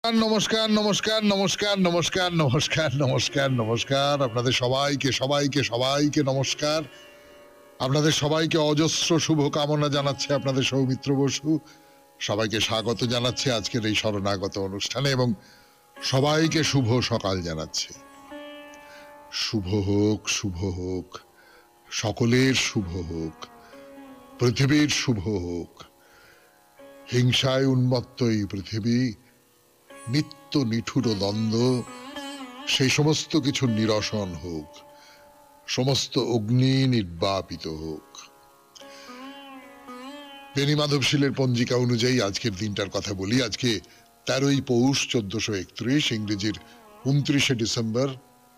নমস্কার নমস্কার নমস্কার নমস্কার নমস্কার নমস্কার নমস্কার আপনাদের সবাইকে সবাইকে সবাইকে নমস্কার। আপনাদের সবাইকে অজস্র শুভ কামনা জানাচ্ছে আপনাদের সৌমিত্র বসু। সবাইকে স্বাগত জানাচ্ছে আজকের এই শরণাগত অনুষ্ঠানে এবং সবাইকে শুভ সকাল জানাচ্ছে। শুভ হোক, শুভ হোক, সকলের শুভ হোক, পৃথিবীর শুভ হোক। হিংসায় উন্মত্ত এই পৃথিবী, নিত্য নিঠুর দ্বন্দ্ব, সেই সমস্ত কিছু নিরসন হোক, সমস্ত অগ্নি নির্বাপিত হোক। বেনি মাধবশীলের পঞ্জিকা অনুযায়ী আজকের দিনটার কথা বলি। আজকে 13ই পৌষ 1431, ইংরেজির 29শে ডিসেম্বর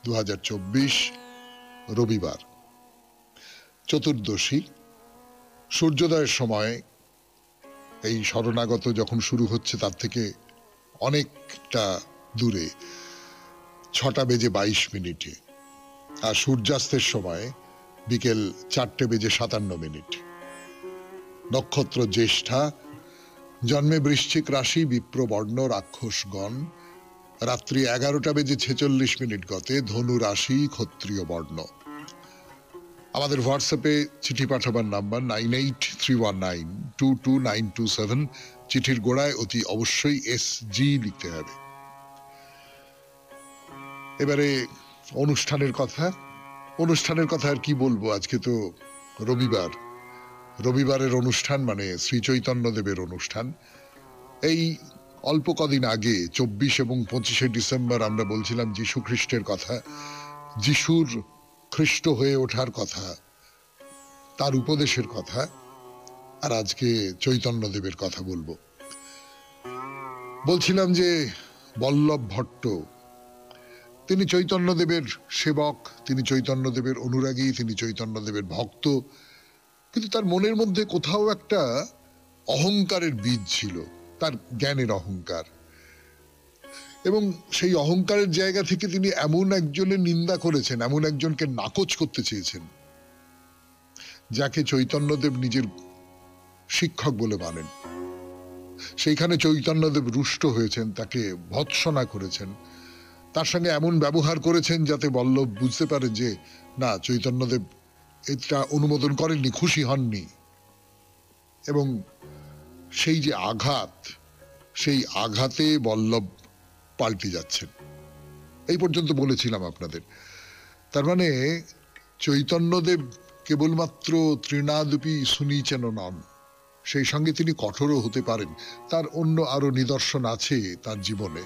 2024, রবিবার, চতুর্দশী। সূর্যোদয়ের সময় এই শরণাগত যখন শুরু হচ্ছে তার থেকে অনেকটা দূরে 6:22 আর সূর্যাস্তের সময় বিকেল 4:57। নক্ষত্র জ্যেষ্ঠা, জন্মে বৃশ্চিক রাশি, বিপ্রবর্ণ রাক্ষসগণ। রাত্রি 11:46 গতে ধনু রাশি, ক্ষত্রিয় বর্ণ। আমাদের হোয়াটসঅ্যাপে চিঠি পাঠাবার নাম্বার 9831922927। চিঠির গোড়ায় অতি অবশ্যই SG লিখতে হবে। এবারে অনুষ্ঠানের কথা আর কি বলবো। আজকে তো রবিবার, রবিবারের অনুষ্ঠান মানে শ্রী চৈতন্যদেবের অনুষ্ঠান। এই অল্প কদিন আগে 24 এবং 25শে ডিসেম্বর আমরা বলছিলাম যীশু খ্রিস্টের কথা, যিশুর খ্রিস্ট হয়ে ওঠার কথা, তার উপদেশের কথা। আর আজকে চৈতন্যদেবের কথা বলবো। বলছিলাম যে বল্লভ ভট্ট, তিনি চৈতন্যদেবের সেবক, তিনি চৈতন্যদেবের অনুরাগী, তিনি চৈতন্যদেবের ভক্ত, কিন্তু তার মনের মধ্যে কোথাও একটা অহংকারের বীজ ছিল, তার জ্ঞানের অহংকার। এবং সেই অহংকারের জায়গা থেকে তিনি এমন একজনের নিন্দা করেছেন, এমন একজনকে নাকচ করতে চেয়েছেন যাকে চৈতন্যদেব নিজের শিক্ষক বলে মানেন। সেইখানে চৈতন্যদেব রুষ্ট হয়েছেন, তাকে ভৎসনা করেছেন, তার সঙ্গে এমন ব্যবহার করেছেন যাতে বল্লভ বুঝতে পারেন যে না, চৈতন্যদেব এটা অনুমোদন করেননি, খুশি হননি। এবং সেই যে আঘাত, সেই আঘাতে বল্লভ পাল্টে যাচ্ছেন। এই পর্যন্ত বলেছিলাম আপনাদের। তার মানে চৈতন্যদেব কেবলমাত্র তৃণাদপি সুনীচেন নন, সেই সঙ্গে তিনি কঠোরও হতে পারেন। তার অন্য আরো নিদর্শন আছে তার জীবনে,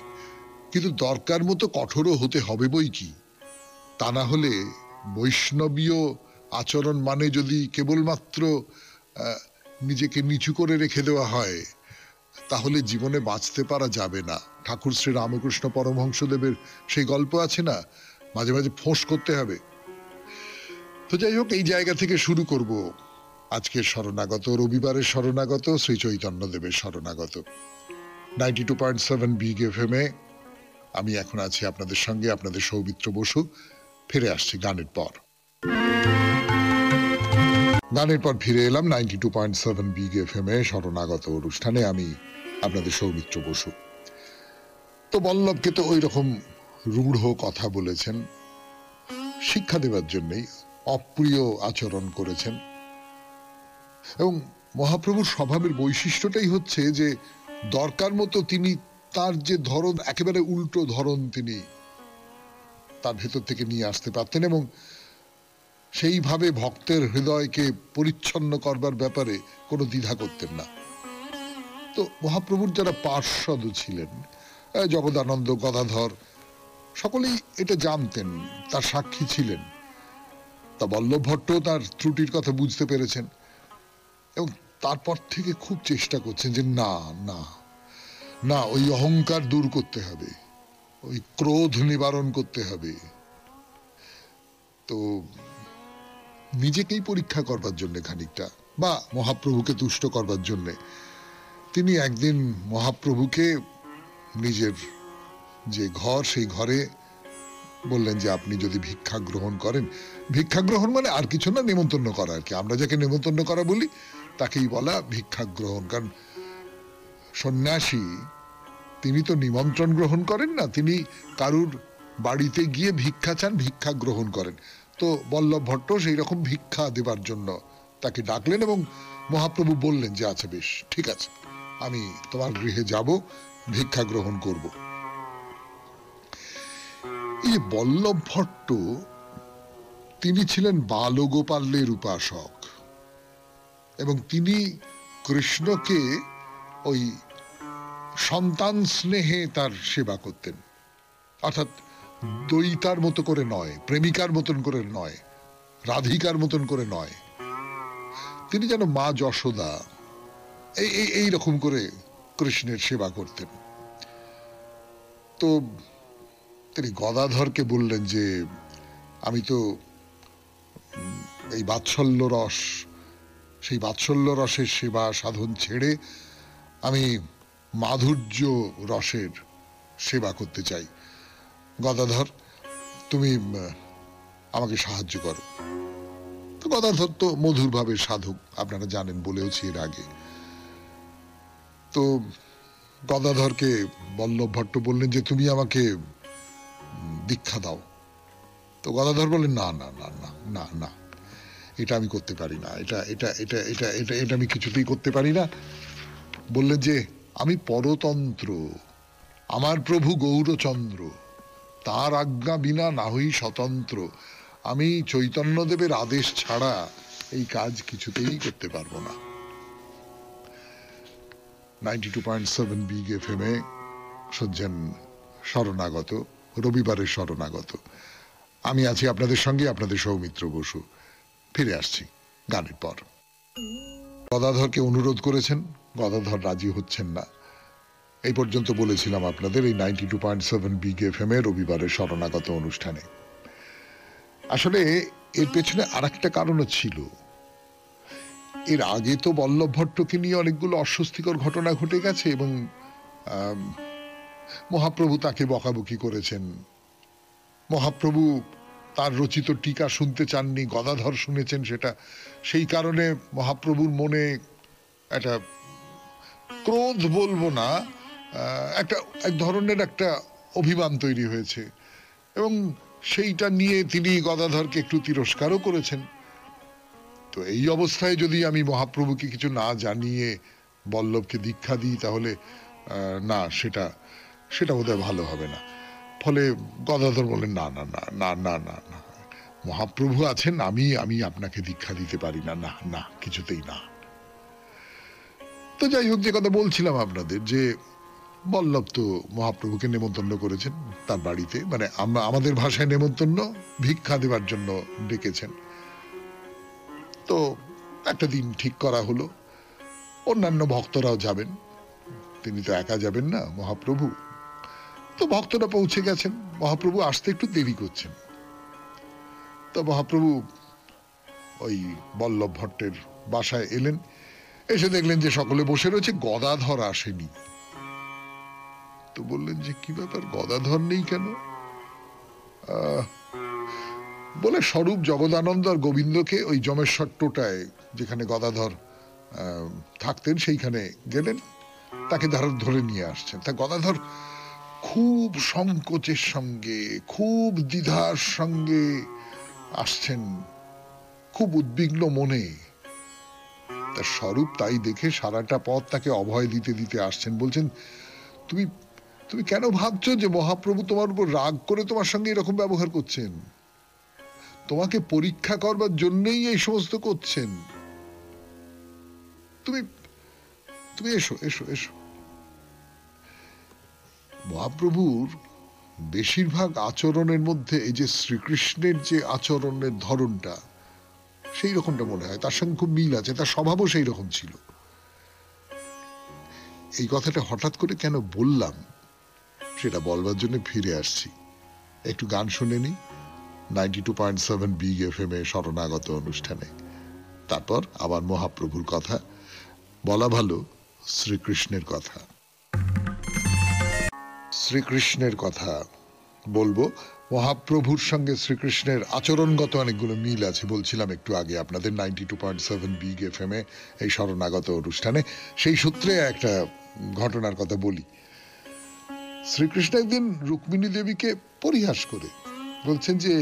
কিন্তু দরকার মতো কঠোরও হতে হবে বই কি। তা না হলে বৈষ্ণবীয় আচরণ মানে যদি কেবলমাত্র নিজেকে নিচু করে রেখে দেওয়া হয়, তাহলে জীবনে বাঁচতে পারা যাবে না। ঠাকুর শ্রী রামকৃষ্ণ পরমহংসদেবের সেই গল্প আছে না, মাঝে মাঝে ফোঁস করতে হবে। তো যাই হোক, এই জায়গা থেকে শুরু করব আজকের শরণাগত, রবিবারের শরণাগত, শ্রী চৈতন্যদেবের শরণাগত। 92.7 বিগ FM এ আমি এখন আছি আপনাদের সঙ্গে, আপনাদের সৌমিত্র বসু। ফিরে আসছি গানের পর। গানের পর ফিরে এলাম 92.7 বিগ FM এ শরণাগত অনুষ্ঠানে। আমি আপনাদের সৌমিত্র বসু। তো বল্লভকে তো ওই রকম রূঢ় কথা বলেছেন, শিক্ষা দেওয়ার জন্যই অপ্রিয় আচরণ করেছেন। এবং মহাপ্রভুর স্বভাবের বৈশিষ্ট্যটাই হচ্ছে যে দরকার মতো তিনি তার যে ধরন, একেবারে উল্টো ধরন তিনি তার ভেতর থেকে নিয়ে আসতে পারতেন এবং সেইভাবে ভক্তের হৃদয়কে পরিচ্ছন্ন করবার ব্যাপারে কোনো দ্বিধা করতেন না। তো মহাপ্রভুর যারা পার্ষদ ছিলেন, জগদানন্দ, গদাধর, সকলেই এটা জানতেন, তার সাক্ষী ছিলেন। তা বল্লভ ভট্ট তার ত্রুটির কথা বুঝতে পেরেছেন এবং তারপর থেকে খুব চেষ্টা করছেন যে না না না, ওই অহংকার দূর করতে হবে, ওই ক্রোধ নিবারণ করতে হবে। তো নিজেকেই পরীক্ষা করবার জন্য খানিকটা, বা মহাপ্রভুকে তুষ্ট করবার জন্য, তিনি একদিন মহাপ্রভুকে নিজের যে ঘর, সেই ঘরে বললেন যে আপনি যদি ভিক্ষা গ্রহণ করেন। ভিক্ষা গ্রহণ মানে আর কিছু না, নেমন্তন্ন করা আর কি। আমরা যাকে নেমন্তন্ন করা বলি তাকেই বলা ভিক্ষা গ্রহণ। কারণ সন্ন্যাসী তিনি তো নিমন্ত্রণ গ্রহণ করেন না, তিনি কারুর বাড়িতে গিয়ে ভিক্ষা চান, ভিক্ষা গ্রহণ করেন। তো বল্লভ ভট্ট সেই রকম ভিক্ষা দেবার জন্য তাকে ডাকলেন এবং মহাপ্রভু বললেন যে আচ্ছা বেশ ঠিক আছে, আমি তোমার গৃহে যাব, ভিক্ষা গ্রহণ করব। এই বল্লভ ভট্ট তিনি ছিলেন বালগোপালের উপাসক এবং তিনি কৃষ্ণকে ওই সন্তান স্নেহে তার সেবা করতেন, অর্থাৎ দৈতার মতো করে নয়, প্রেমিকার মতন করে নয়, রাধিকার মতন করে নয়। তিনি যেন মা যশোদা এই রকম করে কৃষ্ণের সেবা করতেন। তো তিনি গদাধরকে বললেন যে আমি তো এই বাৎসল্য রস, সেই বাৎসল্য রসের সেবা সাধন ছেড়ে আমি মাধুর্য রসের সেবা করতে চাই। গদাধর তুমি আমাকে সাহায্য করো। তো গদাধর তো মধুর ভাবে সাধক, আপনারা জানেন, বলেওছি এর আগে। তো গদাধরকে বল্লভ ভট্ট বললেন যে তুমি আমাকে দীক্ষা দাও। তো গদাধর বললেন না না না না না না, এটা আমি করতে পারি না, এটা এটা এটা এটা এটা এটা আমি কিছুতেই করতে পারি না। বললেন যে আমি পরতন্ত্র, আমার প্রভু গৌরচন্দ্র, তার আজ্ঞা বিনা না হই স্বতন্ত্র, আমি চৈতন্যদেবের আদেশ ছাড়া এই কাজ কিছুতেই করতে পারবো না। 92.7 বিগ এফএম এ শুনছেন শরণাগত, রবিবারের শরণাগত। আমি আছি আপনাদের সঙ্গে, আপনাদের সৌমিত্র বসু। ফিরে আসছি গানের পর। গদাধরকে অনুরোধ করেছেন, গদাধর রাজি হচ্ছেন না। এই পর্যন্ত বলেছিলাম আপনাদের এই 92.7 বিগ এফএম এ রবিবারের শরণাগত অনুষ্ঠানে। আসলে এর পেছনে আর একটা কারণও ছিল। এর আগে তো বল্লভ ভট্টকে নিয়ে অনেকগুলো অস্বস্তিকর ঘটনা ঘটে গেছে এবং মহাপ্রভু তাকে বকাবকি করেছেন। মহাপ্রভু তার রচিত টিকা শুনতে চাননি, গদাধর শুনেছেন সেটা। সেই কারণে মহাপ্রভুর মনে একটা ক্রোধ বলবো না, একটা এক ধরনের একটা অভিমান তৈরি হয়েছে এবং সেইটা নিয়ে তিনি গদাধরকে একটু তিরস্কারও করেছেন। তো এই অবস্থায় যদি আমি মহাপ্রভুকে কিছু না জানিয়ে বল্লভকে দীক্ষা দিই তাহলে না, সেটা সেটা বোধহয় ভালো হবে না। ফলে গদাধর বললেন না না না না না না না, মহাপ্রভু আছেন, আমি আমি আপনাকে দীক্ষা দিতে পারি না, না না, কিছুতেই না। তো যাই হোক, যে কথা বলছিলাম আপনাদের, যে বল্লভ তো মহাপ্রভুকে নেমন্তন্ন করেছেন তার বাড়িতে, মানে আমাদের ভাষায় নেমন্তন্ন, ভিক্ষা দেবার জন্য ডেকেছেন। তো একটা দিন ঠিক করা হলো, অন্যান্য ভক্তরাও যাবেন, তিনি তো একা যাবেন না মহাপ্রভু। তো ভক্তরা পৌঁছে গেছেন, মহাপ্রভু আসতে একটু দেরি করছেন। তো মহাপ্রভু ওই বল্লভ ভট্টের বাসায় এলেন, এসে দেখলেন যে সকলে বসে রয়েছে, গদাধর আসেনি। তো বললেন যে কি ব্যাপার, গদাধর নেই কেন? বলে স্বরূপ জগদানন্দ আর গোবিন্দকে ওই যমেশ্বর টোটায়, যেখানে গদাধর থাকতেন, সেইখানে গেলেন, তাকে ধরে নিয়ে আসছেন। তা গদাধর খুব সংকোচের সঙ্গে, খুব দ্বিধার সঙ্গে আসছেন, খুব উদ্বিগ্ন মনে। তার স্বরূপ তাই দেখে সারাটা পথ তাকে অভয় দিতে দিতে আসছেন। বলছেন, তুমি তুমি কেন ভাবছো যে মহাপ্রভু তোমার উপর রাগ করে তোমার সঙ্গে এরকম ব্যবহার করছেন? তোমাকে পরীক্ষা করবার জন্যই এই সমস্ত করছেন। তুমি তুমি এসো এসো এসো। মহাপ্রভুর বেশিরভাগ আচরণের মধ্যে এই যে শ্রীকৃষ্ণের যে আচরণের ধরনটা, সেই রকমটা মনে হয় তার সঙ্গে খুব মিল আছে, তার স্বভাবও সেই রকম ছিল। এই কথাটা হঠাৎ করে কেন বললাম সেটা বলবার জন্য ফিরে আসছি। একটু গান শুনে নি 92.7 বিগ এফএম এ শরণাগত অনুষ্ঠানে, তারপর আবার মহাপ্রভুর কথা বলা ভালো, শ্রীকৃষ্ণের কথা। শ্রীকৃষ্ণের কথা বলবো, মহাপ্রভুর সঙ্গে শ্রীকৃষ্ণের আচরণগত অনেকগুলো মিল আছে, বলছিলাম একটু আগে আপনাদের 92.7 বিগ এফএম এ এই শরণাগত অনুষ্ঠানে। সেই সূত্রে একটা ঘটনার কথা বলি। শ্রীকৃষ্ণ একদিন রুক্মিণী দেবীকে পরিহাস করে বলছেন যে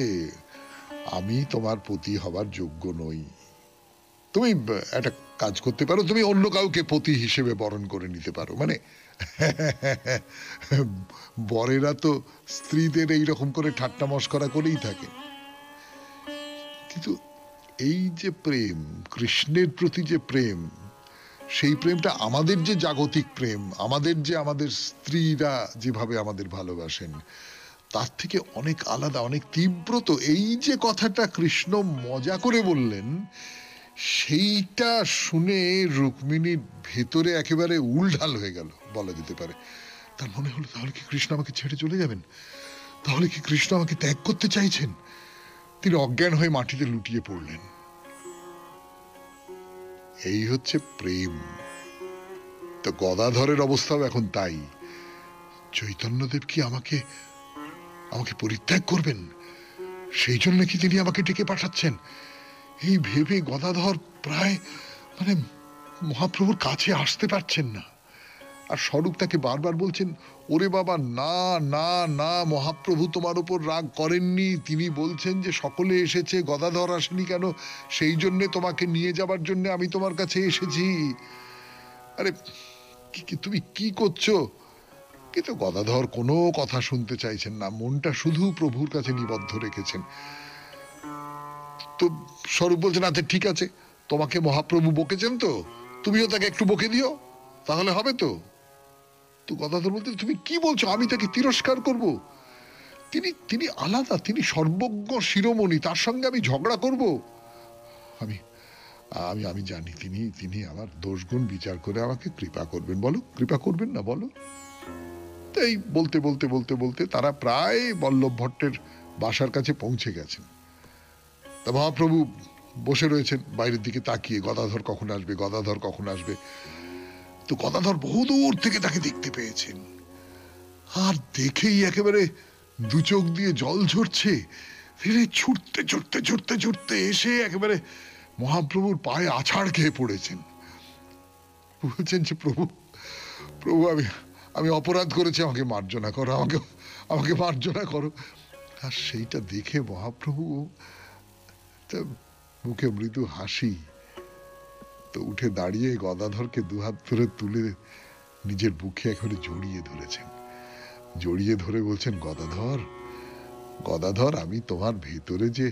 আমি তোমার পতি হবার যোগ্য নই, তুমি একটা কাজ করতে পারো, তুমি অন্য কাউকে পতি হিসেবে বরণ করে নিতে পারো। মানে বরেরা তো স্ত্রীদের এইরকম করে ঠাট্টা মস্করা করেই থাকে। কিন্তু এই যে প্রেম, কৃষ্ণের প্রতি যে প্রেম, সেই প্রেমটা আমাদের যে জাগতিক প্রেম, আমাদের যে আমাদের স্ত্রীরা যেভাবে আমাদের ভালোবাসেন, তার থেকে অনেক আলাদা, অনেক তীব্র। তো এই যে কথাটা কৃষ্ণ মজা করে বললেন, সেইটা শুনে রুক্মিণীর ভেতরে একেবারে উলঢাল হয়ে গেল বলা যেতে পারে। তার মনে হলো তাহলে কি কৃষ্ণ আমাকে ছেড়ে চলে যাবেন, তাহলে কি কৃষ্ণ আমাকে ত্যাগ করতে চাইছেন। তিনি অজ্ঞান হয়ে মাটিতে লুটিয়ে পড়লেন। এই হচ্ছে প্রেম। তো গদাধরের অবস্থাও এখন তাই। চৈতন্যদেব কি আমাকে আমাকে পরিত্যাগ করবেন, সেই জন্য কি তিনি আমাকে ডেকে পাঠাচ্ছেন, এই ভেবে গদাধর প্রায় মানে মহাপ্রভুর কাছে আসতে পারছেন না। আর স্বরূপ তাকে বারবার বলছেন, ওরে বাবা না না না, মহাপ্রভু তোমার উপর রাগ করেননি, তিনি বলছেন যে সকলে এসেছে, গদাধর আসেনি কেন, সেই জন্যে তোমাকে নিয়ে যাবার জন্য আমি তোমার কাছে এসেছি। আরে তুমি কি করছো? কিন্তু গদাধর কোনো কথা শুনতে চাইছেন না, মনটা শুধু প্রভুর কাছে নিবদ্ধ রেখেছেন। তো স্বরূপ বলছেন, আচ্ছা ঠিক আছে, তোমাকে মহাপ্রভু বকেছেন তো, তুমিও তাকে একটু বকে দিও, তাহলে হবে তো। তো গদাধর বলতেন, তুমি কি বলছো, আমি তাকে তিরস্কার করব? তিনি তিনি আলাদা, তিনি সর্বজ্ঞ শিরোমণি, তার সঙ্গে আমি ঝগড়া করব? আমি আমি আমি জানি তিনি তিনি আমার দোষগুণ বিচার করে আমাকে কৃপা করবেন। বলো, কৃপা করবেন না বলো? এই বলতে বলতে বলতে বলতে তারা প্রায় বল্লভ ভট্টের বাসার কাছে পৌঁছে গেছেন। তা মহাপ্রভু বসে রয়েছেন বাইরের দিকে তাকিয়ে, গদাধর কখন আসবে, গদাধর কখন আসবে। তো গদাধর বহুদূর থেকে তাকে দেখতে পেয়েছেন, আর দেখেই একেবারে দু চোখ দিয়ে জল ঝরছে। তিনি ছুটতে ছুটতে ছুটতে ছুটতে এসে একেবারে মহাপ্রভুর পায়ে আছাড় খেয়ে পড়েছেন। বলছেন যে প্রভু, প্রভু আমি আমি অপরাধ করেছি, আমাকে মার্জনা করো, আমাকে আমাকে মার্জনা করো। আর সেইটা দেখে মহাপ্রভু মুখে মৃদু হাসি, তো উঠে দাঁড়িয়ে গদাধরকে দুহাত ধরে তুলে নিজের বুকে একেবারে জড়িয়ে ধরেছেন। জড়িয়ে ধরে বলছেন, গদাধর গদাধর, আমি তোমার ভেতরে যে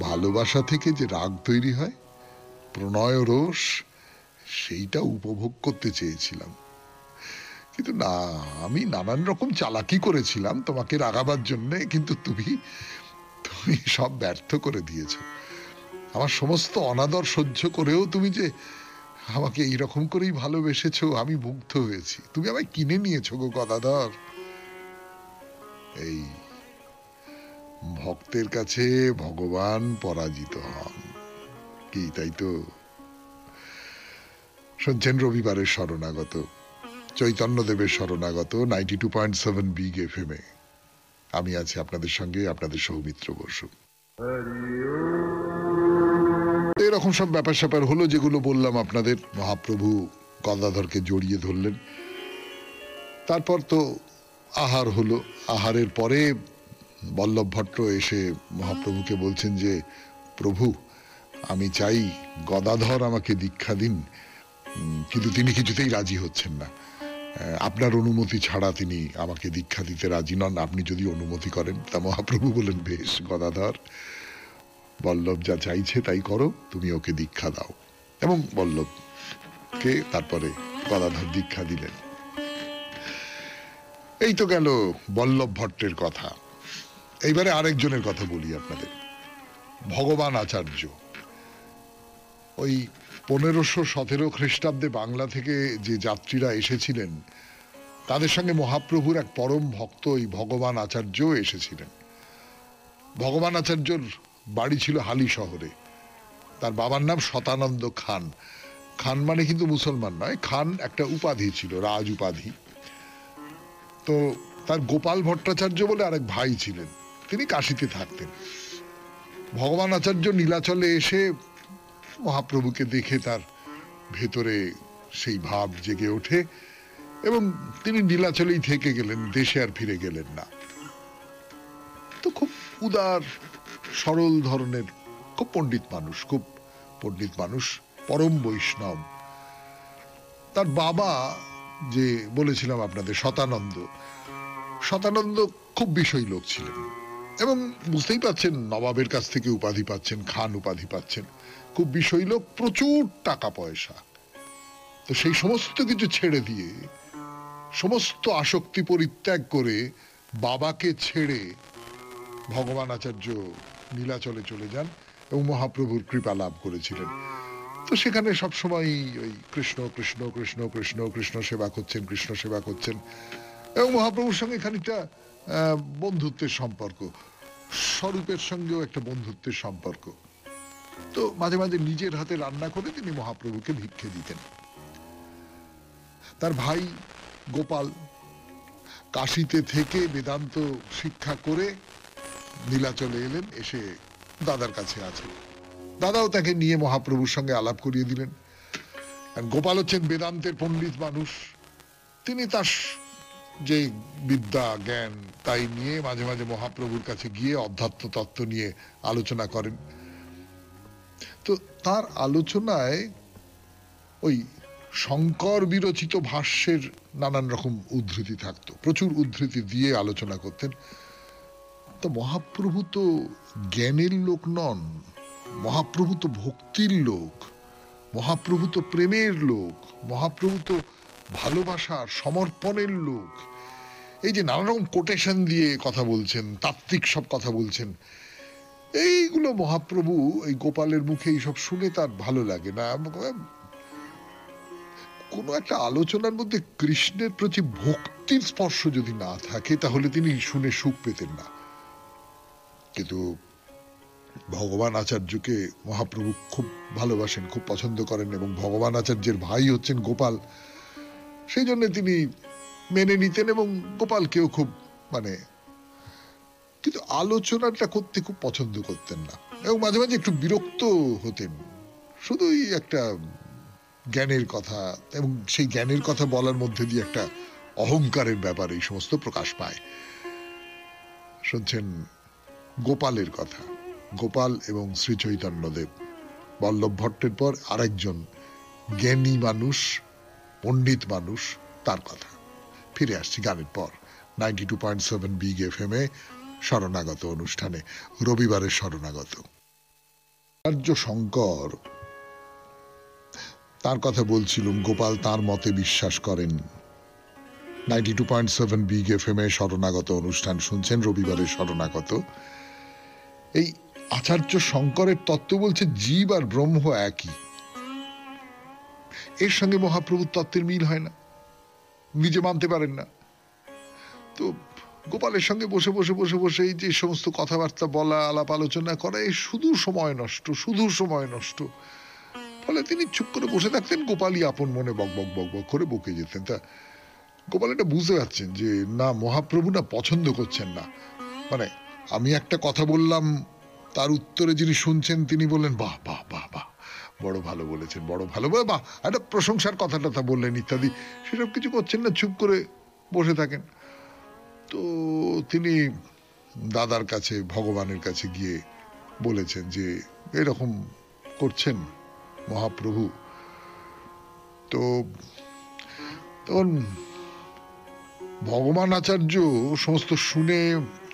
ভালোবাসা থেকে যে রাগ তৈরি হয়, প্রণয় রোষ, সেইটা উপভোগ করতে চেয়েছিলাম, কিন্তু না, আমি নানান রকম চালাকি করেছিলাম তোমাকে রাগাবার জন্যে, কিন্তু তুমি তুমি সব ব্যর্থ করে দিয়েছ। আমার সমস্ত অনাদর সহ্য করেও তুমি যে আমাকে এইরকম করেই ভালোবেসেছো, আমি মুগ্ধ হয়েছি। তুমি আমায় কিনে নিয়েছো গো গদাধর। এই ভক্তের কাছে ভগবান পরাজিত হন, কি তাই তো? শুনছেন রবিবারের শরণাগত, চৈতন্যদেবের শরণাগত 92.7 বিগ FM এ। আমি আছি আপনাদের সঙ্গে, আপনাদের সৌমিত্র বসু। এরকম সব ব্যাপার স্যাপার হলো যেগুলো বললাম আপনাদের। মহাপ্রভু গদাধরকে জড়িয়ে ধরলেন, তারপর তো আহার হলো। আহারের পরে বল্লভ ভট্ট এসে মহাপ্রভুকে বলছেন যে প্রভু, আমি চাই গদাধর আমাকে দীক্ষা দিন, কিন্তু তিনি কিছুতেই রাজি হচ্ছেন না। আপনার অনুমতি ছাড়া তিনি আমাকে দীক্ষা দিতে রাজি নন, আপনি যদি অনুমতি করেন। তা মহাপ্রভু বলেন, বেশ গদাধর, বল্লভ যা চাইছে তাই করো, তুমি ওকে দীক্ষা দাও। এবং বল্লভকে তারপরে গদাধর দীক্ষা দিলেন। এই তো গেল বল্লভ ভট্টের কথা। এইবারে আরেকজনের কথা বলি আপনাদের, ভগবান আচার্য। ওই 1517 খ্রিস্টাব্দে বাংলা থেকে যে যাত্রীরা এসেছিলেন, তাদের সঙ্গে মহাপ্রভুর এক পরম ভক্ত এই ভগবান আচার্য এসেছিলেন। ভগবান আচার্যর বাড়ি ছিল হালি শহরে। তার বাবার নাম শতানন্দ খান। খান মানে কিন্তু মুসলমান নয়, খান একটা উপাধি ছিল, রাজ উপাধি। তো তার গোপাল ভট্টাচার্য বলে আরেক ভাই ছিলেন, তিনি কাশীতে থাকতেন। ভগবান আচার্য নীলাচলে এসে মহাপ্রভুকে দেখে তার ভেতরে সেই ভাব জেগে ওঠে এবং তিনি নীলাচলেই থেকে গেলেন, দেশে আর ফিরে গেলেন না। তো খুব উদার সরল ধরনের, খুব পণ্ডিত মানুষ, পরম বৈষ্ণব। তার বাবা, যে বলেছিলাম আপনাদের শতানন্দ খুব বিষয়ী লোক ছিলেন, এবং বুঝতেই পাচ্ছেন নবাবের কাছ থেকে উপাধি পাচ্ছেন, খান উপাধি পাচ্ছেন, খুব বিষয়ী লোক, প্রচুর টাকা পয়সা। তো সেই সমস্ত কিছু ছেড়ে দিয়ে, সমস্ত আসক্তি পরিত্যাগ করে বাবাকে ছেড়ে ভগবান আচার্য নীলাচলে চলে যান এবং মহাপ্রভুর কৃপা লাভ করেছিলেন। তো সেখানে সবসময় ওই কৃষ্ণ কৃষ্ণ কৃষ্ণ কৃষ্ণ কৃষ্ণ সেবা করছেন এবং মহাপ্রভুর সঙ্গে খানিকটা বন্ধুত্বের সম্পর্ক, স্বরূপের সঙ্গেও একটা বন্ধুত্বের সম্পর্ক। তো মাঝে মাঝে নিজের হাতে রান্না করে তিনি মহাপ্রভুকে ভিক্ষে দিতেন। তার ভাই গোপাল কাশীতে থেকে বেদান্ত শিক্ষা করে নীলাচলে এলেন, এসে দাদার কাছে আছেন। দাদাও তাকে নিয়ে মহাপ্রভুর সঙ্গে আলাপ করিয়ে দিলেন। গোপাল হচ্ছেন বেদান্তের পণ্ডিত মানুষ, তিনি তার যে বিদ্যা জ্ঞান তাই নিয়ে মাঝে মাঝে মহাপ্রভুর কাছে গিয়ে অধ্যাত্ম তত্ত্ব নিয়ে আলোচনা করেন। তো তার আলোচনায় ওই শঙ্কর বিরচিত ভাষ্যের নানান রকম উদ্ধৃতি থাকতো, প্রচুর উদ্ধৃতি দিয়ে আলোচনা করতেন। তো মহাপ্রভু তো জ্ঞানের লোক নন, মহাপ্রভু তো ভক্তির লোক, মহাপ্রভু তো প্রেমের লোক, মহাপ্রভু তো ভালোবাসার সমর্পণের লোক। এই যে নানা রকম কোটেশন দিয়ে কথা বলছেন, তাত্ত্বিক সব কথা বলছেন, এইগুলো মহাপ্রভু এই গোপালের মুখে এইসব শুনে তার ভালো লাগে না। কোনো একটা আলোচনার মধ্যে কৃষ্ণের প্রতি ভক্তির স্পর্শ যদি না থাকে তাহলে তিনি শুনে সুখ পেতেন না। কিন্তু ভগবান আচার্যকে মহাপ্রভু খুব ভালোবাসেন, খুব পছন্দ করেন, এবং ভগবান আচার্যের ভাই হচ্ছেন গোপাল, সেই জন্য তিনি মেনে নিতেন এবং গোপালকেও খুব কিন্তু আলোচনাটা করতে খুব পছন্দ করতেন না, এবং মাঝে মাঝে একটু বিরক্ত হতেন। শুধুই একটা জ্ঞানের কথা, এবং সেই জ্ঞানের কথা বলার মধ্যে দিয়ে একটা অহংকারের ব্যাপার এই সমস্ত প্রকাশ পায়। শুনছেন গোপালের কথা, গোপাল এবং শ্রী চৈতন্যদেব, বল্লভ ভট্টের পর আরেকজন জ্ঞানী মানুষ, পণ্ডিত মানুষ, তার কথা। ফিরে আসছি গানের পর 92.7 বিগ এফএম এ শরণাগত অনুষ্ঠানে, রবিবারের শরণাগত। আচার্য শঙ্কর, তার কথা বলছিলাম। গোপাল তার মতে বিশ্বাস করেন। 92.7 বিগ এফএম এ শরণাগত অনুষ্ঠান শুনছেন, রবিবারের শরণাগত। এই আচার্য শঙ্করের তত্ত্ব বলছে জীব আর ব্রহ্ম একই। এর সঙ্গে মহাপ্রভুর তত্ত্বের মিল হয় না, নিজে মানতে পারেন না। তো গোপালের সঙ্গে বসে বসে বসে বসে এই যে সমস্ত কথাবার্তা বলা, আলাপ আলোচনা করা, এই শুধু সময় নষ্ট। ফলে তিনি চুপ করে বসে থাকতেন, গোপালই আপন মনে বক বক বক বক করে বকে যেতেন। তা গোপাল এটা বুঝতে পারছেন যে না, মহাপ্রভু না পছন্দ করছেন না। আমি একটা কথা বললাম, তার উত্তরে যিনি শুনছেন তিনি বললেন বাহ বাহ বাহ বাহ, বড় ভালো বলেছেন, বড় ভালো, বাহ, একটা প্রশংসার কথা বললেন ইত্যাদি। সেসব কিছু করছেন না, চুপ করে বসে থাকেন। তো তিনি দাদার কাছে, ভগবানের কাছে গিয়ে বলেছেন যে এরকম করছেন মহাপ্রভু। তো তখন ভগবান আচার্য সমস্ত শুনে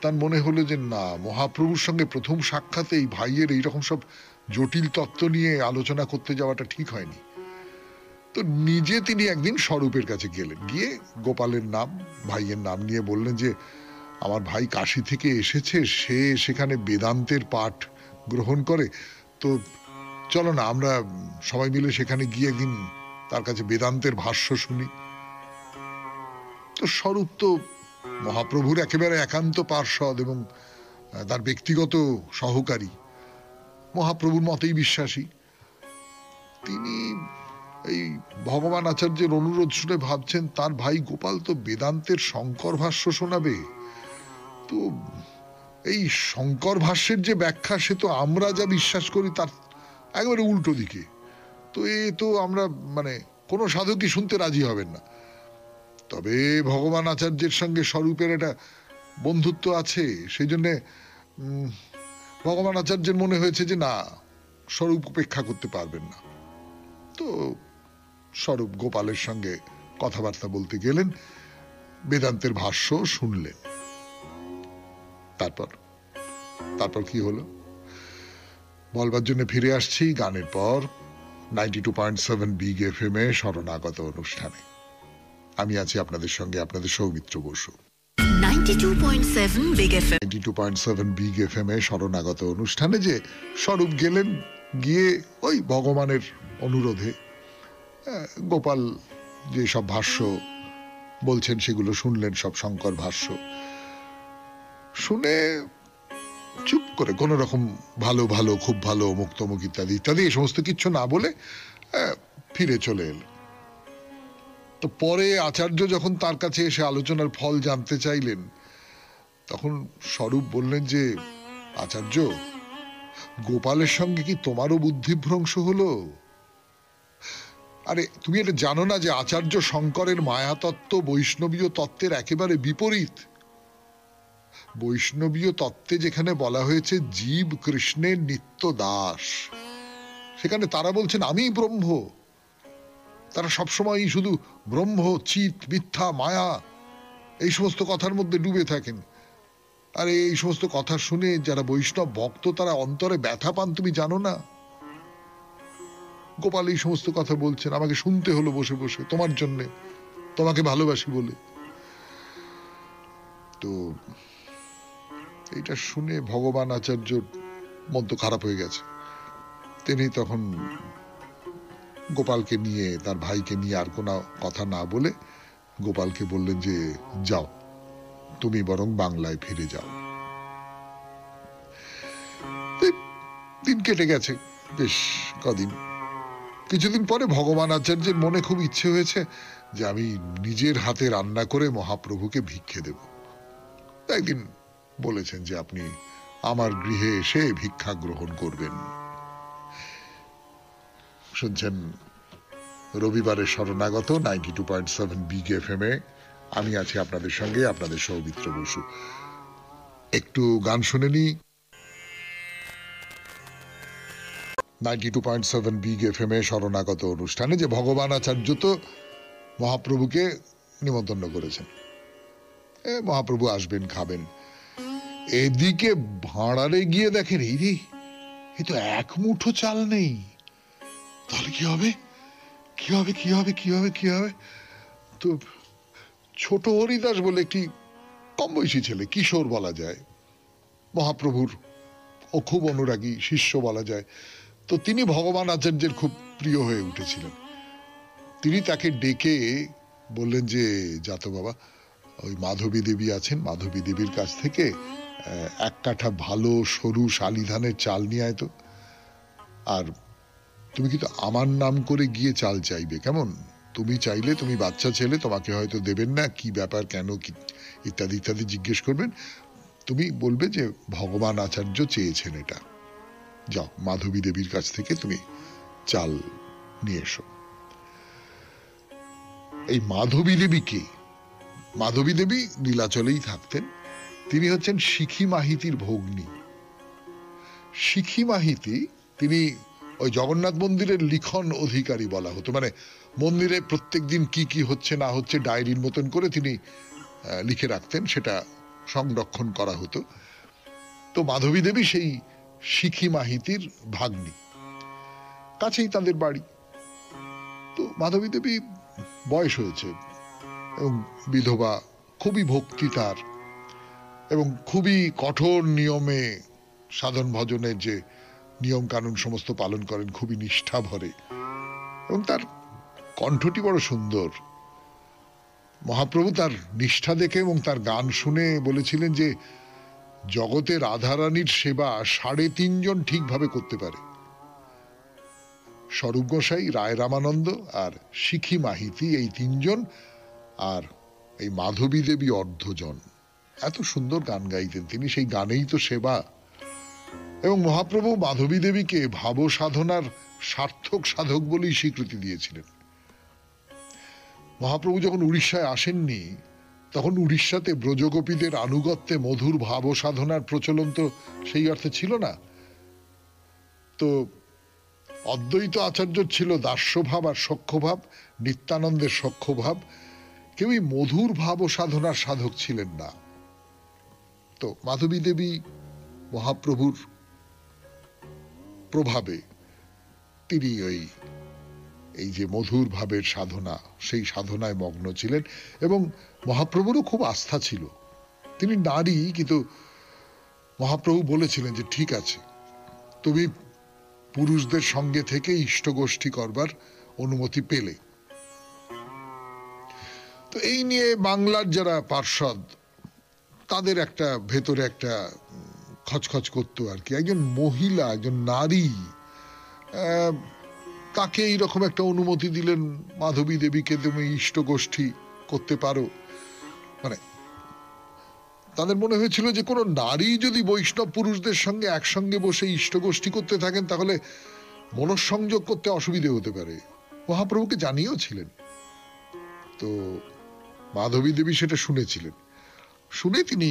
তার মনে হলো যে না, মহাপ্রভুর সঙ্গে প্রথম সাক্ষাতে এই ভাইয়ের এইরকম সব জটিল তত্ত্ব নিয়ে আলোচনা করতে যাওয়াটা ঠিক হয়নি। তো নিজে তিনি একদিন স্বরূপের কাছে গেলেন, গিয়ে গোপালের নাম, ভাইয়ের নাম নিয়ে বললেন যে আমার ভাই কাশী থেকে এসেছে, সে সেখানে বেদান্তের পাঠ গ্রহণ করে, তো চলো না আমরা সবাই মিলে সেখানে গিয়ে একদিন তার কাছে বেদান্তের ভাষ্য শুনি। তো স্বরূপ তো মহাপ্রভুর একেবারে একান্ত পার্ষদ এবং তার ব্যক্তিগত সহকারী, মহাপ্রভুর মতেই বিশ্বাসী। তিনি এই ভগবান আচার্যের অনুরোধ শুনে ভাবছেন তার ভাই গোপাল তো বেদান্তের শঙ্কর ভাষ্য শোনাবে। তো এই শঙ্কর ভাষ্যের যে ব্যাখ্যা, সে তো আমরা যা বিশ্বাস করি তার একেবারে উল্টো দিকে। তো এ তো আমরা কোনো সাধকই শুনতে রাজি হবেন না। তবে ভগবান আচার্যের সঙ্গে স্বরূপের একটা বন্ধুত্ব আছে, সেই জন্যে ভগবান আচার্যের মনে হয়েছে যে না, স্বরূপ উপেক্ষা করতে পারবেন না। তো স্বরূপ গোপালের সঙ্গে কথাবার্তা বলতে গেলেন, বেদান্তের ভাষ্য শুনলেন। তারপর কি হলো বলবার জন্য ফিরে আসছি গানের পর 92.7 বিগ এফএম এ শরণাগত অনুষ্ঠানে। আমি আছি আপনাদের সঙ্গে, আপনাদের Soumitra Basu. 92.7 big FM 92.7 big FM এ শরণাগত অনুষ্ঠানে যে স্বরূপ গেলেন, গিয়ে ওই ভগবানের অনুরোধে গোপাল যে সব ভাষ্য বলছেন সেগুলো শুনলেন, সব শঙ্কর ভাষ্য শুনে চুপ করে কোন রকম ভালো ভালো, খুব ভালো, মুক্তমুখ ইত্যাদি ইত্যাদি এই সমস্ত কিছু না বলে ফিরে চলে এল। তো পরে আচার্য যখন তার কাছে এসে আলোচনার ফল জানতে চাইলেন, তখন স্বরূপ বললেন যে আচার্য, গোপালের সঙ্গে কি তোমারও বুদ্ধিভ্রংশ হলো? আরে তুমি এটা জানো না যে আচার্য শঙ্করের মায়া তত্ত্ব বৈষ্ণবীয় তত্ত্বের একেবারে বিপরীত। বৈষ্ণবীয় তত্ত্বে যেখানে বলা হয়েছে জীব কৃষ্ণের নিত্য দাস, সেখানে তারা বলছেন আমি ব্রহ্ম। তারা সবসময় শুধু ব্রহ্ম, চিত, মিথ্যা, মায়া এই সমস্ত কথার মধ্যে ডুবে থাকেন। আর এই সমস্ত কথা শুনে যারা বৈষ্ণব ভক্ত তারা অন্তরে ব্যথা পান, তুমি জানো না? গোপাল এই সমস্ত কথা বলছেন, আমাকে শুনতে হলো বসে বসে তোমার জন্যে, তোমাকে ভালোবাসি বলে। তো এটা শুনে ভগবান আচার্যর মন তো খারাপ হয়ে গেছে। তিনি তখন গোপালকে নিয়ে, তার ভাইকে নিয়ে আর কোনো কথা না বলে গোপালকে বললেন যে যাও, তুমি বরং বাংলায় ফিরে যাও। দিন কেটে গেছে বেশ কদিন। কিছুদিন পরে ভগবান আচার্যের মনে খুব ইচ্ছে হয়েছে যে আমি নিজের হাতে রান্না করে মহাপ্রভুকে ভিক্ষে দেব। একদিন বলেছেন যে আপনি আমার গৃহে এসে ভিক্ষা গ্রহণ করবেন। শুনছেন রবিবারের শরণাগত 92.7 বিগ এফএম এ। আমি আছি আপনাদের সঙ্গে, আপনাদের সৌমিত্র বসু। একটু গান শুনে নি 92.7 বিগ এফএম এ শরণাগত অনুষ্ঠানে, যে ভগবান আচার্য তো মহাপ্রভুকে নিমন্ত্রণ করেছেন, মহাপ্রভু আসবেন, খাবেন। এদিকে ভাঁড়ারে গিয়ে দেখেন এই রে, এ তো এক মুঠো চাল নেই। তাহলে কি হবে, কি হবে, কি হবে, কি হবে, কি হবে? তো ছোট হরিদাস বলে একটি কম বয়সী ছেলে, কিশোর বলা যায়, মহাপ্রভুর ও খুব অনুরাগী শিষ্য বলা যায়, তো তিনি ভগবান আচার্যের খুব প্রিয় হয়ে উঠেছিলেন। তিনি তাকে ডেকে বললেন যে যাতো বাবা, ওই মাধবী দেবী আছেন, মাধবী দেবীর কাছ থেকে এক কাঠা ভালো সরু শালি ধানের চাল নিয়ে আয় তো। আর তুমি কিন্তু আমার নাম করে গিয়ে চাল চাইবে, কেমন? তুমি চাইলে, তুমি বাচ্চা ছেলে, তোমাকে হয়তো দেবেন না, কি ব্যাপার, কেন, কি ইত্যাদি ইত্যাদি জিজ্ঞেস করবেন। তুমি বলবে যে ভগবান আচার্য চেয়েছেন এটা। যাও, মাধবী দেবীর কাছ থেকে তুমি চাল নিয়ে এসো। এই মাধবী দেবী কে? মাধবী দেবী নীলাচলেই থাকতেন। তিনি হচ্ছেন শিখি মাহিতির ভগ্নী। শিখি মাহিতি তিনি ওই জগন্নাথ মন্দিরের লিখন অধিকারী বলা হতো, মানে মন্দিরে প্রত্যেক দিন কি কি হচ্ছে না হচ্ছে ডায়েরির মতন করে তিনি লিখে রাখতেন, সেটা সংরক্ষণ করা হতো। তো মাধবী দেবী সেই শিখি মাহিতির ভাগ্নী, কাছেই তাদের বাড়ি। তো মাধবী দেবী বয়স হয়েছে এবং বিধবা, খুবই ভক্তি তার, এবং খুবই কঠোর নিয়মে সাধন ভজনের যে নিয়ম কানুন সমস্ত পালন করেন, খুবই নিষ্ঠা ভরে, এবং তার কণ্ঠটি বড় সুন্দর। মহাপ্রভু তার নিষ্ঠা দেখে এবং তার গান শুনে বলেছিলেন যে জগতে রাধারানীর সেবা 3.5 জন ঠিকভাবে করতে পারে, স্বরূপ গোসাই, রায় রামানন্দ আর শিখি মাহিতি, এই 3 জন, আর এই মাধবী দেবী অর্ধজন। এত সুন্দর গান গাইতেন তিনি, সেই গানেই তো সেবা। এবং মহাপ্রভু মাধবী দেবীকে ভাব সাধনার সার্থক সাধক বলেই স্বীকৃতি দিয়েছিলেন। মহাপ্রভু যখন উড়িষ্যায় আসেননি তখন উড়িষ্যাতে ব্রজগোপীদের আনুগত্যে মধুর ভাব ও সাধনার প্রচলন তো সেই অর্থে ছিল না। তো অদ্বৈত আচার্য ছিল দাস্যভাব আর সখ্যভাব, নিত্যানন্দের সখ্যভাব, কেউই মধুর ভাব ও সাধনার সাধক ছিলেন না। তো মাধবী দেবী মহাপ্রভুর প্রভাবে তিনি এই যে মধুর ভাবের সাধনা, সেই সাধনায় মগ্ন ছিলেন এবং মহাপ্রভুরও খুব আস্থা ছিল। তিনি নারী, কিন্তু মহাপ্রভু বলেছিলেন যে ঠিক আছে, তুমি পুরুষদের সঙ্গে থেকে ইষ্টগোষ্ঠী করবার অনুমতি পেলে। তো এই নিয়ে বাংলার যারা পার্ষদ তাদের একটা ভেতরে একটা খচখচ করতো আর কি। একজন মহিলা, একজন নারী, তাকে এইরকম একটা অনুমতি দিলেন, মাধবী দেবীকে তুমি ইষ্টগোষ্ঠী করতে পারো। মানে তাদের মনে হয়েছিল যে কোনো নারী যদি বৈষ্ণব পুরুষদের সঙ্গে একসঙ্গে বসে ইষ্টগোষ্ঠী করতে থাকেন তাহলে মনঃসংযোগ করতে অসুবিধে হতে পারে। মহাপ্রভুকে জানিয়েও ছিলেন। তো মাধবী দেবী সেটা শুনেছিলেন, শুনে তিনি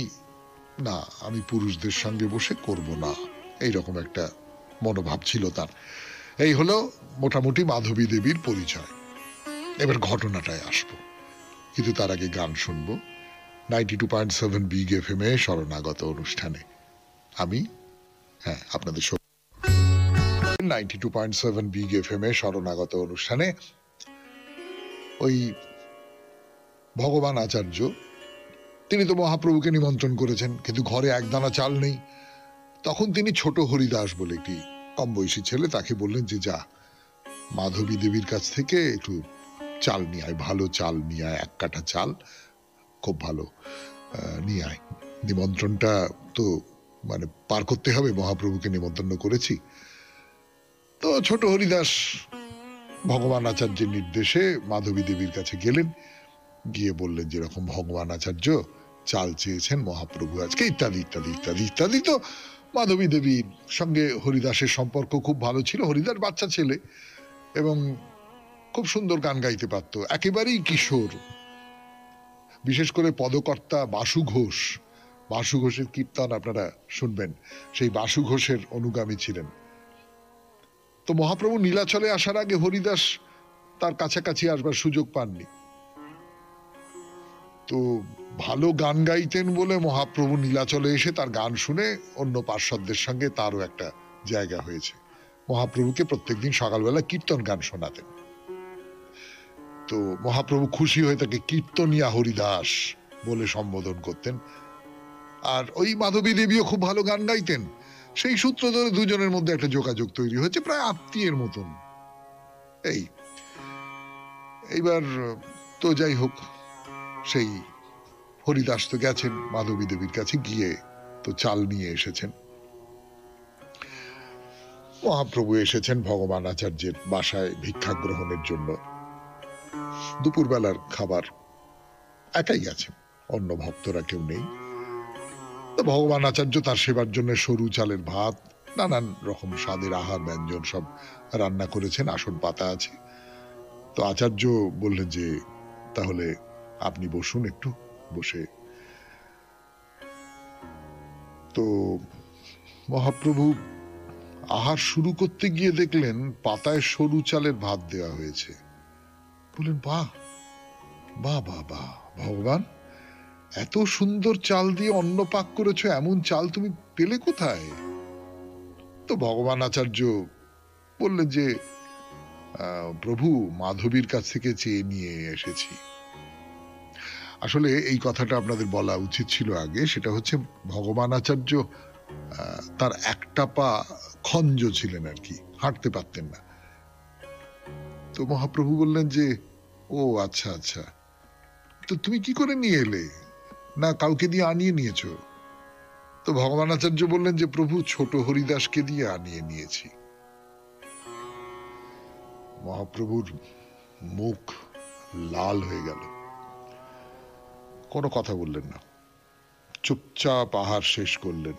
না, আমি পুরুষদের সঙ্গে বসে করব না, এইরকম একটা মনোভাব ছিল তার। এই হলো মোটামুটি মাধবী দেবীর পরিচয়। এবার ঘটনাটায় আসবো, কিন্তু তার আগে গান শুনবো 92.7 বিগ এফএম এ শরণাগত অনুষ্ঠানে। আমি আপনাদের 92.7 বিগ এফএম এ শরণাগত অনুষ্ঠানে ওই ভগবান আচার্য তিনি তো মহাপ্রভুকে নিমন্ত্রণ করেছেন, কিন্তু ঘরে একদানা চাল নেই। তখন তিনি ছোট হরিদাস বলে একটি কম বয়সী ছেলে, তাকে বললেন যে যা মাধবী দেবীর কাছ থেকে একটু চাল নিয়ে আয়, ভালো চাল নিয়ে আয়, 1 কাঠা চাল খুব ভালো নিয়ে আয়। নিমন্ত্রণটা তো মানে পার করতে হবে, মহাপ্রভুকে নিমন্ত্রণ করেছি। তো ছোট হরিদাস ভগবান আচার্যের নির্দেশে মাধবী দেবীর কাছে গেলেন, গিয়ে বললেন যেরকম ভগবান আচার্য চাল চেয়েছেন মহাপ্রভু আজকে, ইত্যাদি ইত্যাদি ইত্যাদি ইত্যাদি। তো মাধবী দেবীর সঙ্গে হরিদাসের সম্পর্ক খুব ভালো ছিল। হরিদাস বাচ্চা ছেলে এবং খুব সুন্দর গান গাইতে পারত, একেবারেই কিশোর। বিশেষ করে পদকর্তা বাসু ঘোষ, বাসু ঘোষের কীর্তন আপনারা শুনবেন, সেই বাসু ঘোষের অনুগামী ছিলেন। তো মহাপ্রভু নীলাচলে আসার আগে হরিদাস তার কাছাকাছি আসবার সুযোগ পাননি। তো ভালো গান গাইতেন বলে মহাপ্রভু নীলাচলে এসে তার গান শুনে অন্য পার্ষদদের সঙ্গে তারও একটা জায়গা হয়েছে। মহাপ্রভুকে প্রত্যেকদিন সকালবেলা কীর্তন গান শোনাতেন। তো মহাপ্রভু খুশি হয়ে তাকে কীর্তনিয়া হরিদাস বলে সম্বোধন করতেন। আর ওই মাধবী দেবীও খুব ভালো গান গাইতেন। সেই সূত্র ধরে দুজনের মধ্যে একটা যোগাযোগ তৈরি হয়েছে, প্রায় আত্মীয়ের মতন। এইবার তো যাই হোক, সেই হরিদাস তো গেছেন মাধবী দেবীর কাছে, গিয়ে তো চাল নিয়ে এসেছেন। মহাপ্রভু এসেছেন ভগবান আচার্যের বাসায় ভিক্ষা গ্রহণের জন্য। দুপুরবেলার খাবার একাই আছেন, অন্য ভক্তরা কেউ নেই। তো ভগবান আচার্য তার সেবার জন্য সরু চালের ভাত, নানান রকম স্বাদের আহার ব্যঞ্জন সব রান্না করেছেন, আসন পাতা আছে। তো আচার্য বললেন যে তাহলে আপনি বসুন একটু। বসে তো মহাপ্রভু আহার শুরু করতে গিয়ে দেখলেন পাতায় সরু চালের ভাত দেওয়া হয়েছে। বললেন বাহ বাহ বাহ বাহ, ভগবান এত সুন্দর চাল দিয়ে অন্ন পাক করেছো, এমন চাল তুমি পেলে কোথায়? তো ভগবান আচার্য বললেন যে প্রভু, মাধবীর কাছ থেকে চেয়ে নিয়ে এসেছি। আসলে এই কথাটা আপনাদের বলা উচিত ছিল আগে। সেটা হচ্ছে ভগবান আচার্য তার একটা পা খঞ্জ ছিলেন আর কি, হাঁটতে পারতেন না। তো মহাপ্রভু বললেন যে ও আচ্ছা আচ্ছা, তো তুমি কি করে নিয়ে এলে, না কাউকে দিয়ে আনিয়ে নিয়েছো? তো ভগবান আচার্য বললেন যে প্রভু, ছোট হরিদাসকে দিয়ে আনিয়ে নিয়েছি। মহাপ্রভুর মুখ লাল হয়ে গেল, কোনো কথা বললেন না, চুপচাপ আহার শেষ করলেন।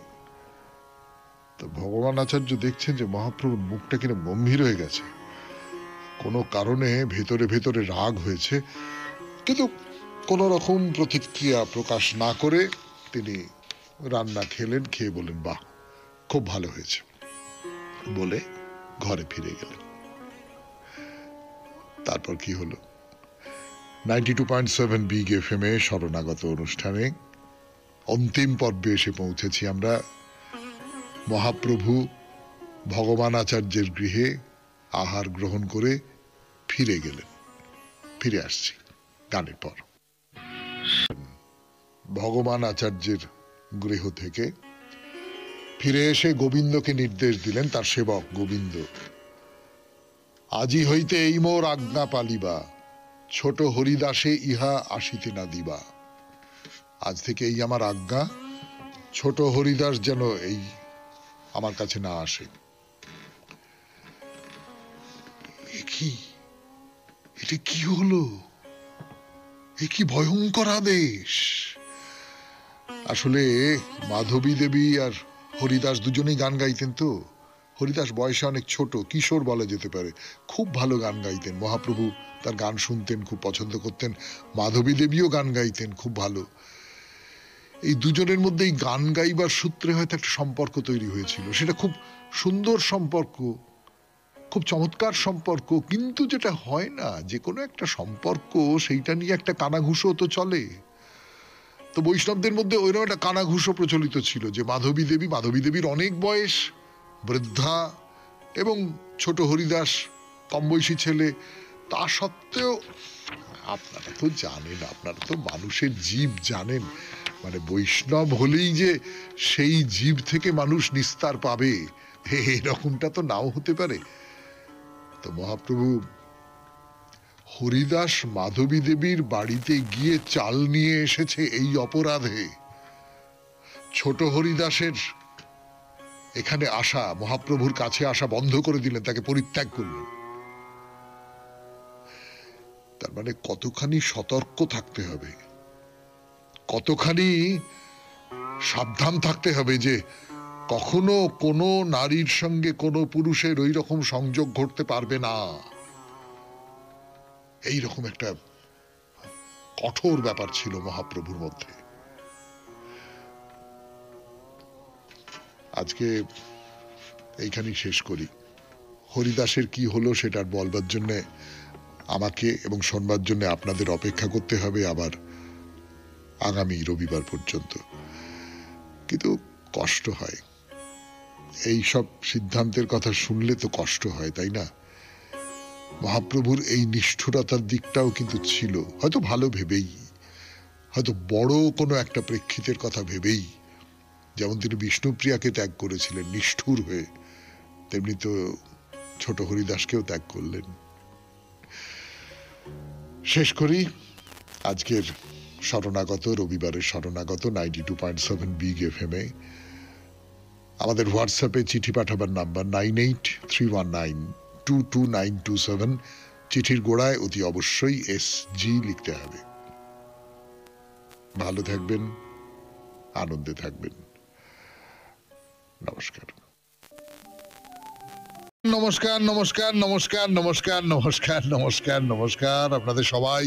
তো ভগবান আচার্য দেখছেন যে মহাপ্রভুর মুখটা কিনা গম্ভীর হয়ে গেছে, কোনো কারণে ভেতরে ভেতরে রাগ হয়েছে। কিন্তু কোনো রকম প্রতিক্রিয়া প্রকাশ না করে তিনি রান্না খেলেন, খেয়ে বলেন বাহ খুব ভালো হয়েছে বলে ঘরে ফিরে গেলেন। তারপর কি হলো, 92.7 বিগ এফএম এ শরণাগত অনুষ্ঠানে অন্তিম পর্বে এসে পৌঁছেছি আমরা। মহাপ্রভু ভগবান আচার্যের গৃহে আহার গ্রহণ করে ফিরে গেলেন। ফিরে আসছি গানের পর। ভগবান আচার্যের গৃহ থেকে ফিরে এসে গোবিন্দকে নির্দেশ দিলেন, তার সেবক গোবিন্দ, আজি হইতে এই মোর আজ্ঞা পালিবা, ছোট হরিদাসে ইহা আসিতে না দিবা। আজ থেকে এই আমার আজ্ঞা, ছোট হরিদাস যেন এই আমার কাছে না আসে। এটা কি হলো? এ কি ভয়ঙ্কর আদেশ! আসলে মাধবী দেবী আর হরিদাস দুজনেই গান গাইতেন। তো হরিদাস বয়সে অনেক ছোট, কিশোর বলা যেতে পারে, খুব ভালো গান গাইতেন। মহাপ্রভু তার গান শুনতেন, খুব পছন্দ করতেন। মাধবী দেবীও গান গাইতেন খুব ভালো। এই দুজনের মধ্যে এই গান গাইবার সূত্রে হয়তো একটা সম্পর্ক তৈরি হয়েছিল। সেটা খুব সুন্দর সম্পর্ক, খুব চমৎকার সম্পর্ক। কিন্তু যেটা হয় না, যে কোনো একটা সম্পর্ক, সেইটা নিয়ে একটা কানাঘুষো তো চলে। তো বৈষ্ণবদের মধ্যে ওইরকম একটা কানাঘুষো প্রচলিত ছিল যে মাধবী দেবীর অনেক বয়স, বৃদ্ধা, এবং ছোট হরিদাস কম বয়সী ছেলে। তা সত্ত্বেও আপনারা তো জানেন, আপনারা তো মানুষের জীব জানেন, মানে বৈষ্ণব হলেই যে সেই জীব থেকে মানুষ নিস্তার পাবে এরকমটা তো নাও হতে পারে। তো মহাপ্রভু হরিদাস মাধবী দেবীর বাড়িতে গিয়ে চাল নিয়ে এসেছে এই অপরাধে ছোট হরিদাসের এখানে আসা, মহাপ্রভুর কাছে আসা বন্ধ করে দিলেন, তাকে পরিত্যাগ করলেন। তার মানে কতখানি সতর্ক থাকতে হবে, কতখানি সাবধান থাকতে হবে যে কখনো কোনো নারীর সঙ্গে কোনো পুরুষের ওই রকম সংযোগ ঘটতে পারবে না। এই রকম একটা কঠোর ব্যাপার ছিল মহাপ্রভুর মধ্যে। আজকে এইখানেই শেষ করি। হরিদাসের কি হলো সেটার বলবার জন্য আমাকে এবং শোনবার জন্য আপনাদের অপেক্ষা করতে হবে আবার আগামী রবিবার পর্যন্ত। কিন্তু কষ্ট হয়, এই সব সিদ্ধান্তের কথা শুনলে তো কষ্ট হয়, তাই না? মহাপ্রভুর এই নিষ্ঠুরতার দিকটাও কিন্তু ছিল, হয়তো ভালো ভেবেই, হয়তো বড় কোনো একটা প্রেক্ষিতের কথা ভেবেই। যেমন তিনি বিষ্ণুপ্রিয়াকে ত্যাগ করেছিলেন নিষ্ঠুর হয়ে, তেমনি তো ছোট হরিদাসকেও ত্যাগ করলেন। শেষ করি আজকের শরণাগত, রবিবারের শরণাগত 92.7 বিগ এফএম এ। আমাদের হোয়াটসঅ্যাপে চিঠি পাঠাবার নাম্বার 9831922927। চিঠির গোড়ায় অতি অবশ্যই SG লিখতে হবে। ভালো থাকবেন, আনন্দে থাকবেন। নমস্কার নমস্কার নমস্কার নমস্কার নমস্কার নমস্কার নমস্কার নমস্কার আপনাদের সবাই